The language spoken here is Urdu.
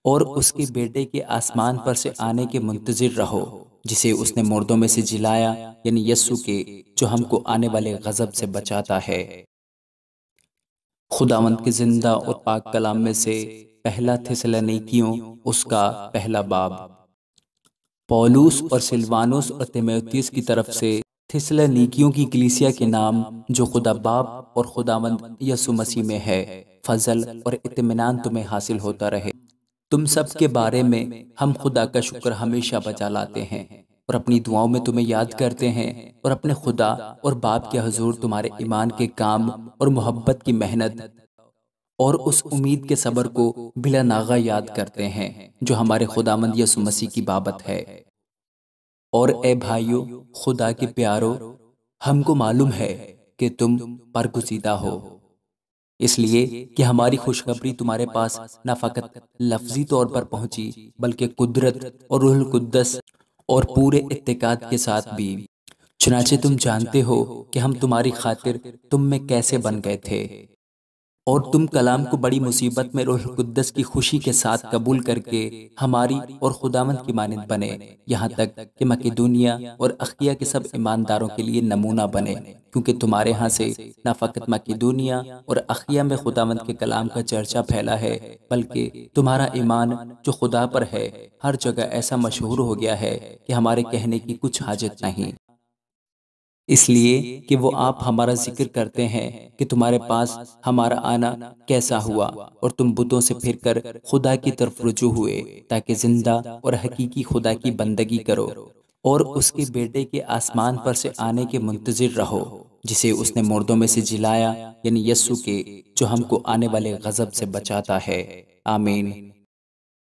اور اس کے بیٹے کے آسمان پر سے آنے کے منتظر رہو، جسے اس نے مردوں میں سے جلایا، یعنی یسوع کے، جو ہم کو آنے والے غضب سے بچاتا ہے۔ خداوند کے زندہ اور پاک کلام میں سے پہلا تھسلنیکیوں اس کا پہلا باب۔ پولوس اور سلوانوس اور تیموتھیوس کی طرف سے تھسلنیکیوں کی کلیسیا کے نام، جو خدا باپ اور خداوند یسوع مسیح میں ہے، فضل اور اطمینان تمہیں حاصل ہوتا رہے۔ تم سب کے بارے میں ہم خدا کا شکر ہمیشہ بجا لاتے ہیں اور اپنی دعاؤں میں تمہیں یاد کرتے ہیں، اور اپنے خدا اور باپ کے حضور تمہارے ایمان کے کام اور محبت کی محنت اور اس امید کے صبر کو بلا ناغہ یاد کرتے ہیں جو ہمارے خداوند یسوع مسیح کی بابت ہے۔ اور اے بھائیو، خدا کے پیارو، ہم کو معلوم ہے کہ تم برگزیدہ ہو، اس لیے کہ ہماری خوشخبری تمہارے پاس نہ فقط لفظی طور پر پہنچی، بلکہ قدرت اور روح القدس اور پورے اتقاد کے ساتھ بھی۔ چنانچہ تم جانتے ہو کہ ہم تمہاری خاطر تم میں کیسے بن گئے تھے، اور تم کلام کو بڑی مصیبت میں روح القدس کی خوشی کے ساتھ قبول کر کے ہماری اور خداوند کی مانند بنے، یہاں تک کہ مقدونیہ اور اخیا کے سب ایمانداروں کے لیے نمونہ بنے، کیونکہ تمہارے ہاں سے نہ فقط مقدونیہ اور اخیا میں خداوند کے کلام کا چرچا پھیلا ہے، بلکہ تمہارا ایمان جو خدا پر ہے ہر جگہ ایسا مشہور ہو گیا ہے کہ ہمارے کہنے کی کچھ حاجت نہیں، اس لیے کہ وہ آپ ہمارا ذکر کرتے ہیں کہ تمہارے پاس ہمارا آنا کیسا ہوا، اور تم بتوں سے پھر کر خدا کی طرف رجوع ہوئے تاکہ زندہ اور حقیقی خدا کی بندگی کرو، اور اس کے بیٹے کے آسمان پر سے آنے کے منتظر رہو، جسے اس نے مردوں میں سے جلایا، یعنی یسوع کے، جو ہم کو آنے والے غضب سے بچاتا ہے۔ آمین۔